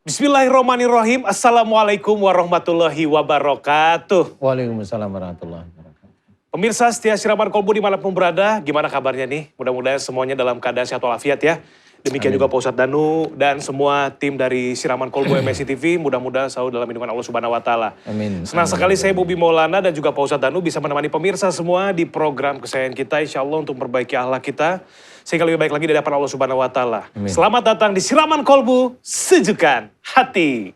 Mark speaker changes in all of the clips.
Speaker 1: Bismillahirrahmanirrahim. Assalamualaikum warahmatullahi wabarakatuh.
Speaker 2: Waalaikumsalam warahmatullahi wabarakatuh.
Speaker 1: Pemirsa setia Siraman Kolbu dimanapun berada, gimana kabarnya nih? Mudah-mudahan semuanya dalam keadaan sehat walafiat ya. Demikian juga Pak Ustadz Danu dan semua tim dari Siraman Kolbu MSI TV, mudah-mudahan selalu dalam lindungan Allah Subhanahu wa Ta'ala.
Speaker 2: Amin.
Speaker 1: Senang sekali saya Bobi Maulana dan juga Pak Ustadz Danu bisa menemani pemirsa semua di program kesayangan kita, insya Allah untuk memperbaiki akhlak kita, sehingga lebih baik lagi di hadapan Allah Subhanahu wa Ta'ala. Selamat datang di Siraman Kolbu, sejukkan hati.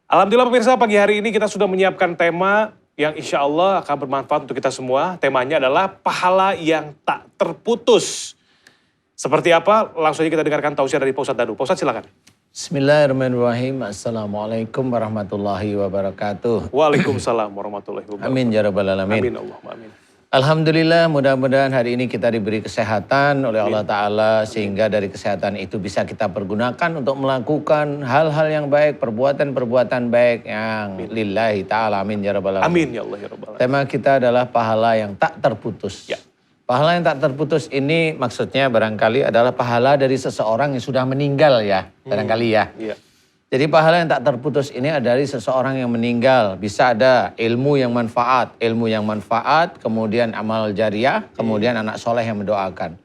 Speaker 1: Alhamdulillah pemirsa, pagi hari ini kita sudah menyiapkan tema yang insya Allah akan bermanfaat untuk kita semua. Temanya adalah pahala yang tak terputus. Seperti apa? Langsung aja kita dengarkan tausiah dari Pak Ustadz Danu. Pak Ustadz silakan.
Speaker 2: Bismillahirrahmanirrahim. Assalamualaikum warahmatullahi wabarakatuh.
Speaker 1: Waalaikumsalam warahmatullahi wabarakatuh.
Speaker 2: Amin ya rabbal alamin.
Speaker 1: Amin Allahumma amin.
Speaker 2: Alhamdulillah, mudah-mudahan hari ini kita diberi kesehatan oleh Allah Ta'ala, sehingga dari kesehatan itu bisa kita pergunakan untuk melakukan hal-hal yang baik, perbuatan-perbuatan baik yang lillahi ta'ala. Amin ya rabbal alamin.
Speaker 1: Amin ya Allah ya rabbal alamin.
Speaker 2: Tema kita adalah pahala yang tak terputus.
Speaker 1: Ya.
Speaker 2: Pahala yang tak terputus ini maksudnya barangkali adalah pahala dari seseorang yang sudah meninggal ya, barangkali ya.
Speaker 1: Iya.
Speaker 2: Jadi pahala yang tak terputus ini ada dari seseorang yang meninggal. Bisa ada ilmu yang manfaat, kemudian amal jariah, kemudian anak soleh yang mendoakan.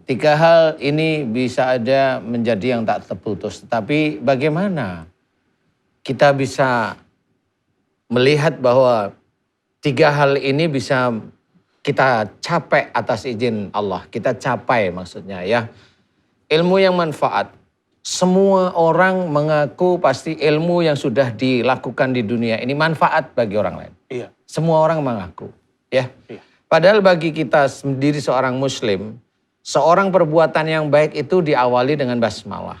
Speaker 2: Tiga hal ini bisa ada menjadi yang tak terputus. Tetapi bagaimana kita bisa melihat bahwa tiga hal ini bisa kita capai atas izin Allah. Kita capai maksudnya ya. Ilmu yang manfaat. Semua orang mengaku pasti ilmu yang sudah dilakukan di dunia ini manfaat bagi orang lain.
Speaker 1: Iya.
Speaker 2: Semua orang mengaku, ya.
Speaker 1: Iya.
Speaker 2: Padahal bagi kita sendiri seorang muslim, seorang perbuatan yang baik itu diawali dengan basmalah,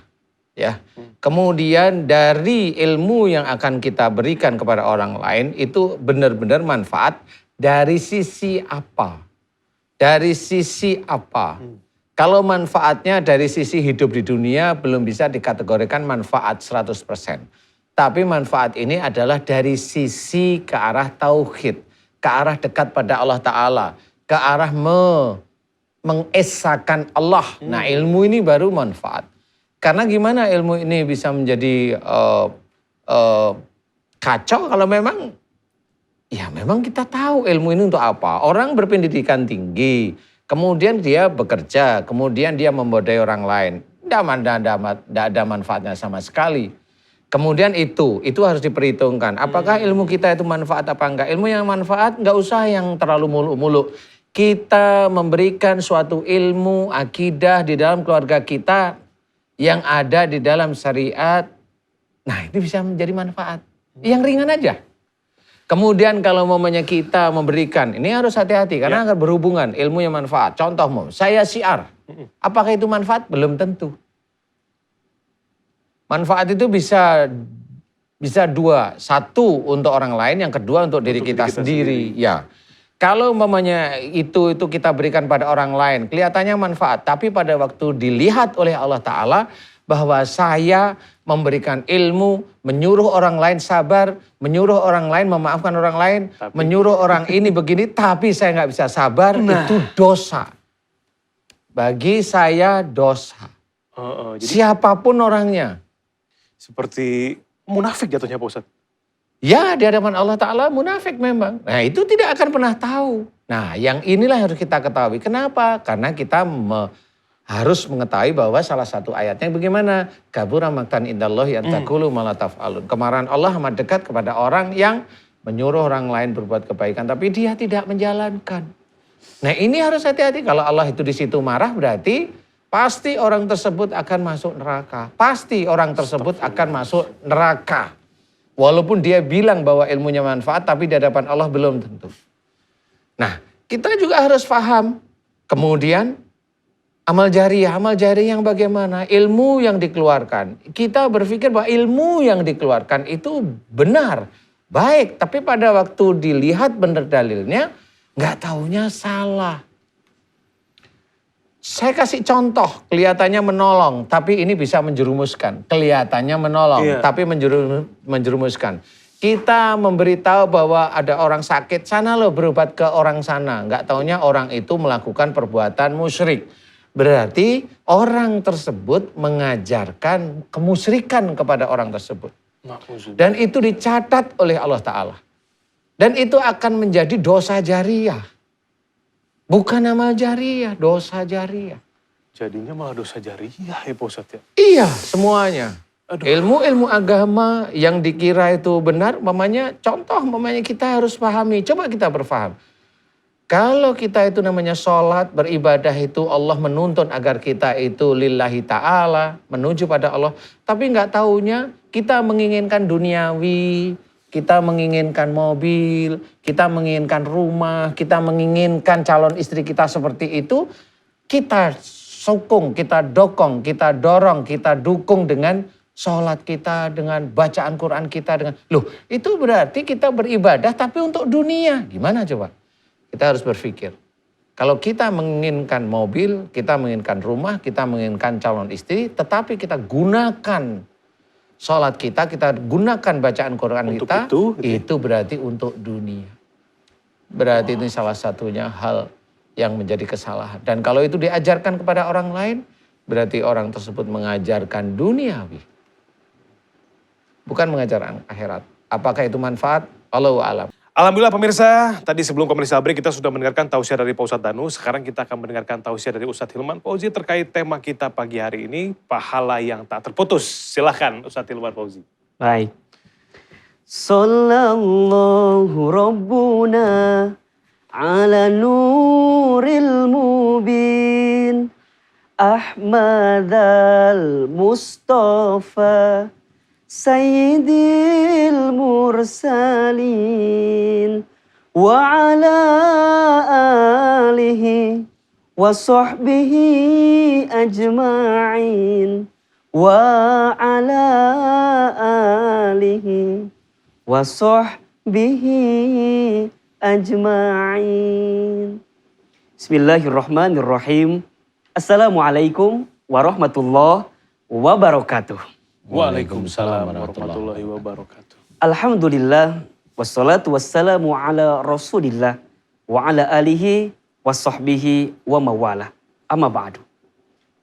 Speaker 2: ya. Kemudian dari ilmu yang akan kita berikan kepada orang lain itu benar-benar manfaat dari sisi apa? Dari sisi apa? Kalau manfaatnya dari sisi hidup di dunia belum bisa dikategorikan manfaat 100%. Tapi manfaat ini adalah dari sisi ke arah tauhid, ke arah dekat pada Allah Ta'ala, ke arah mengesahkan Allah. Nah ilmu ini baru manfaat. Karena gimana ilmu ini bisa menjadi kacau kalau memang, ya memang kita tahu ilmu ini untuk apa. Orang berpendidikan tinggi, kemudian dia bekerja, kemudian dia membodai orang lain. Tidak ada manfaatnya sama sekali. Kemudian itu harus diperhitungkan. Apakah ilmu kita itu manfaat apa enggak? Ilmu yang manfaat enggak usah yang terlalu muluk-muluk. Kita memberikan suatu ilmu, akidah di dalam keluarga kita yang ada di dalam syariat. Nah itu bisa menjadi manfaat. Yang ringan aja. Kemudian kalau momennya kita memberikan, ini harus hati-hati karena akan berhubungan ilmu yang manfaat. Contoh, saya syiar. Apakah itu manfaat? Belum tentu. Manfaat itu bisa dua. Satu untuk orang lain, yang kedua untuk diri kita sendiri. Ya. Kalau umpamanya itu kita berikan pada orang lain, kelihatannya manfaat. Tapi pada waktu dilihat oleh Allah Ta'ala bahwa saya memberikan ilmu, menyuruh orang lain sabar, menyuruh orang lain memaafkan orang lain, menyuruh orang ini begini, tapi saya nggak bisa sabar, itu dosa. Bagi saya dosa.
Speaker 1: Jadi
Speaker 2: siapapun orangnya.
Speaker 1: seperti munafik jatuhnya Pak Ustadz.
Speaker 2: Ya di hadapan Allah Ta'ala munafik memang. Nah itu tidak akan pernah tahu. Nah yang inilah harus kita ketahui. Kenapa? Karena kita harus mengetahui bahwa salah satu ayatnya bagaimana? Kabura maktan indallahi an taqulu ma la taf'alun. Kemarahan Allah amat dekat kepada orang yang menyuruh orang lain berbuat kebaikan tapi dia tidak menjalankan. Nah, ini harus hati-hati. Kalau Allah itu di situ marah berarti pasti orang tersebut akan masuk neraka. Pasti orang tersebut akan masuk neraka. Walaupun dia bilang bahwa ilmunya manfaat tapi di hadapan Allah belum tentu. Nah, kita juga harus paham. Kemudian amal jariah yang bagaimana? Ilmu yang dikeluarkan. Kita berpikir bahwa ilmu yang dikeluarkan itu benar, baik. Tapi pada waktu dilihat benar dalilnya, nggak taunya salah. Saya kasih contoh, kelihatannya menolong, tapi ini bisa menjerumuskan. Kelihatannya menolong, tapi menjerumuskan. Kita memberitahu bahwa ada orang sakit, sana loh berobat ke orang sana. Nggak taunya orang itu melakukan perbuatan musyrik. berarti orang tersebut mengajarkan kemusyrikan kepada orang tersebut. Dan itu dicatat oleh Allah Ta'ala. Dan itu akan menjadi dosa jariah. Bukan amal jariah, dosa jariah.
Speaker 1: Jadinya malah dosa jariah ya Pak Ustadz ya?
Speaker 2: Iya, semuanya.
Speaker 1: Aduh.
Speaker 2: Ilmu-ilmu agama yang dikira itu benar, contoh kita harus pahami. Coba kita berfaham. Kalau kita itu namanya sholat, beribadah itu Allah menuntun agar kita itu lillahi ta'ala, menuju pada Allah. Tapi nggak taunya kita menginginkan duniawi, kita menginginkan mobil, kita menginginkan rumah, kita menginginkan calon istri kita seperti itu. Kita sokong, kita dokong, kita dorong, kita dukung dengan sholat kita, dengan bacaan Quran kita. Itu berarti kita beribadah tapi untuk dunia. Gimana coba? Kita harus berpikir. Kalau kita menginginkan mobil, kita menginginkan rumah, kita menginginkan calon istri, tetapi kita gunakan sholat kita gunakan bacaan Quran untuk kita, itu berarti untuk dunia. Berarti ini salah satunya hal yang menjadi kesalahan. Dan kalau itu diajarkan kepada orang lain, berarti orang tersebut mengajarkan duniawi. Bukan mengajarkan akhirat. Apakah itu manfaat? Allahu a'lam.
Speaker 1: Alhamdulillah pemirsa, tadi sebelum komersial break kita sudah mendengarkan tausiah dari Pak Ustadz Danu. Sekarang kita akan mendengarkan tausiah dari Ustadz Hilman Fauzi terkait tema kita pagi hari ini, pahala yang tak terputus. Silahkan Ustadz Hilman Fauzi.
Speaker 3: Baik. Sallallahu Rabbuna ala nuril mubin Ahmad al-Mustafa Sayyidil Mursalin wa ala alihi wa sahbihi ajma'in wa ala alihi wa sahbihi ajma'in. Bismillahirrahmanirrahim. Assalamualaikum warahmatullahi wabarakatuh.
Speaker 1: Waalaikumsalam warahmatullahi wabarakatuh.
Speaker 3: Alhamdulillah, wassalatu wassalamu ala rasulillah, wa ala alihi wa sahbihi wa mawala. Amma ba'du.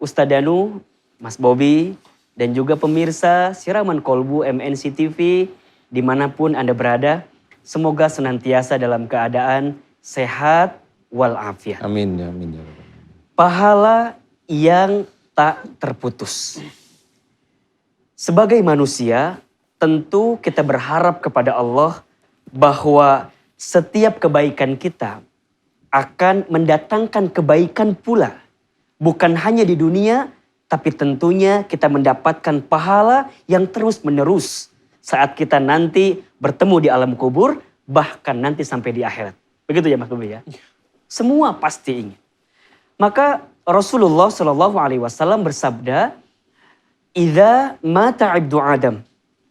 Speaker 3: Ustadz Danu, Mas Bobby, dan juga pemirsa Siraman Kolbu MNC TV, dimanapun Anda berada, semoga senantiasa dalam keadaan sehat walafiat.
Speaker 2: Amin ya amin ya.
Speaker 3: Pahala yang tak terputus. Sebagai manusia, tentu kita berharap kepada Allah bahwa setiap kebaikan kita akan mendatangkan kebaikan pula. Bukan hanya di dunia, tapi tentunya kita mendapatkan pahala yang terus menerus saat kita nanti bertemu di alam kubur, bahkan nanti sampai di akhirat. Begitu ya Mas Bobi ya? Semua pasti ingin. Maka Rasulullah SAW bersabda, "Idza mata 'abdu Adam,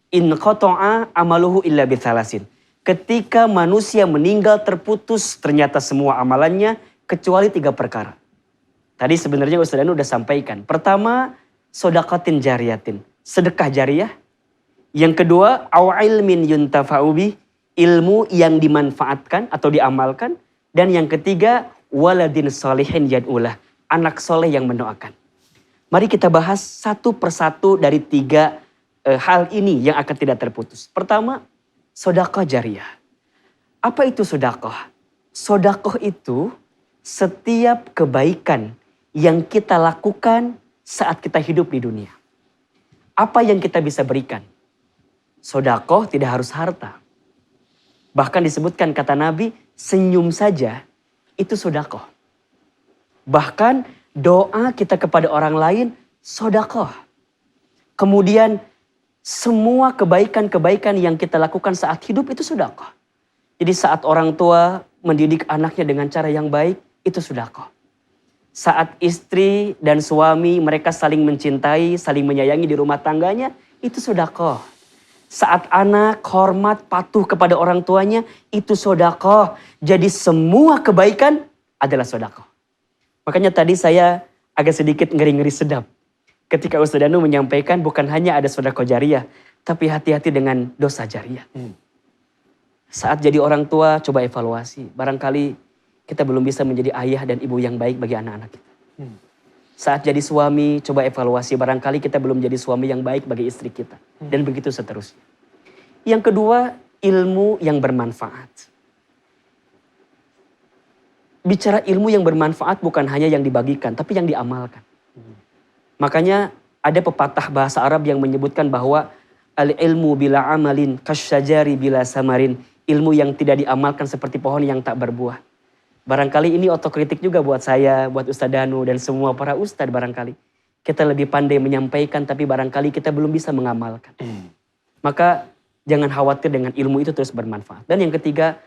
Speaker 3: in qata'a amaluhu illa bithalasin." Ketika manusia meninggal terputus ternyata semua amalannya kecuali 3 perkara. Tadi sebenarnya Ustaz Danu udah sampaikan. Pertama, sodaqatin jariyatin, sedekah jariah. Yang kedua, aw ilmin yuntafa'u bih, ilmu yang dimanfaatkan atau diamalkan. Dan yang ketiga, waladin sholihin yad'ulah, anak soleh yang mendoakan. Mari kita bahas satu persatu dari 3 hal ini yang akan tidak terputus. Pertama, sedekah jariah. Apa itu sedekah? Sedekah itu setiap kebaikan yang kita lakukan saat kita hidup di dunia. Apa yang kita bisa berikan? Sedekah tidak harus harta. Bahkan disebutkan kata Nabi, senyum saja itu sedekah. Bahkan doa kita kepada orang lain, sedekah. Kemudian semua kebaikan-kebaikan yang kita lakukan saat hidup itu sedekah. Jadi saat orang tua mendidik anaknya dengan cara yang baik, itu sedekah. Saat istri dan suami mereka saling mencintai, saling menyayangi di rumah tangganya, itu sedekah. Saat anak hormat, patuh kepada orang tuanya, itu sedekah. Jadi semua kebaikan adalah sedekah. Makanya tadi saya agak sedikit ngeri-ngeri sedap. Ketika Ustaz Danu menyampaikan bukan hanya ada sedekah jariah, tapi hati-hati dengan dosa jariah. Saat jadi orang tua, coba evaluasi. Barangkali kita belum bisa menjadi ayah dan ibu yang baik bagi anak-anak kita. Saat jadi suami, coba evaluasi. Barangkali kita belum jadi suami yang baik bagi istri kita. Dan begitu seterusnya. Yang kedua, ilmu yang bermanfaat. Bicara ilmu yang bermanfaat bukan hanya yang dibagikan, tapi yang diamalkan. Makanya ada pepatah bahasa Arab yang menyebutkan bahwa al-ilmu bila amalin kasyajari bila samarin. Ilmu yang tidak diamalkan seperti pohon yang tak berbuah. Barangkali ini otokritik juga buat saya, buat Ustadz Danu dan semua para ustadz barangkali. Kita lebih pandai menyampaikan tapi barangkali kita belum bisa mengamalkan. Maka jangan khawatir dengan ilmu itu terus bermanfaat. Dan yang ketiga,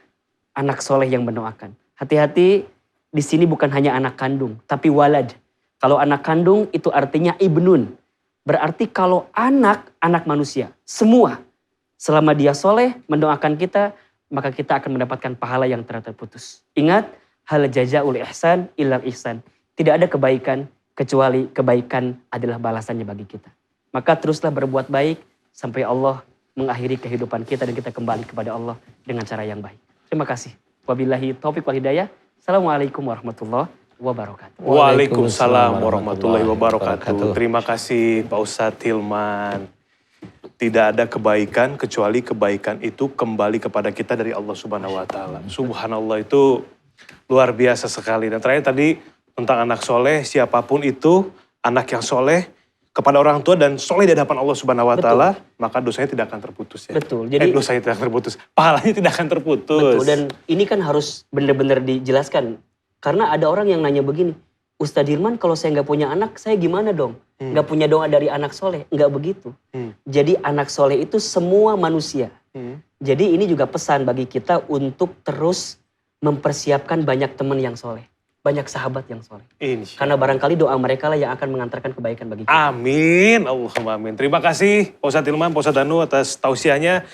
Speaker 3: anak soleh yang mendoakan. Hati-hati, di sini bukan hanya anak kandung, tapi walad. Kalau anak kandung itu artinya ibnun. Berarti kalau anak manusia, semua. Selama dia soleh mendoakan kita, maka kita akan mendapatkan pahala yang terputus. Ingat, hal jazaul ihsan illal ihsan. Tidak ada kebaikan kecuali kebaikan adalah balasannya bagi kita. Maka teruslah berbuat baik sampai Allah mengakhiri kehidupan kita dan kita kembali kepada Allah dengan cara yang baik. Terima kasih. Wabillahi taufiq wal hidayah. Assalamualaikum warahmatullahi wabarakatuh.
Speaker 1: Waalaikumsalam warahmatullahi wabarakatuh. Terima kasih Pak Ustadz Hilman. Tidak ada kebaikan kecuali kebaikan itu kembali kepada kita dari Allah Subhanahu wa taala. Subhanallah, itu luar biasa sekali. Dan terakhir tadi tentang anak soleh, siapapun itu anak yang soleh kepada orang tua dan soleh di hadapan Allah Subhanahu wa taala, maka dosanya tidak akan terputus ya.
Speaker 3: Betul. Jadi
Speaker 1: dosanya tidak akan terputus, pahalanya tidak akan terputus.
Speaker 3: betul, dan ini kan harus benar-benar dijelaskan. Karena ada orang yang nanya begini, Ustadz Hilman kalau saya nggak punya anak, saya gimana dong? Nggak punya doa dari anak soleh? Nggak begitu. Jadi anak soleh itu semua manusia. Jadi ini juga pesan bagi kita untuk terus mempersiapkan banyak teman yang soleh. Banyak sahabat yang soleh. Karena barangkali doa mereka lah yang akan mengantarkan kebaikan bagi kita.
Speaker 1: Amin. Allahumma amin. Terima kasih Pak Ustadz Hilman, Pak Ustadz Danu atas tausiahnya.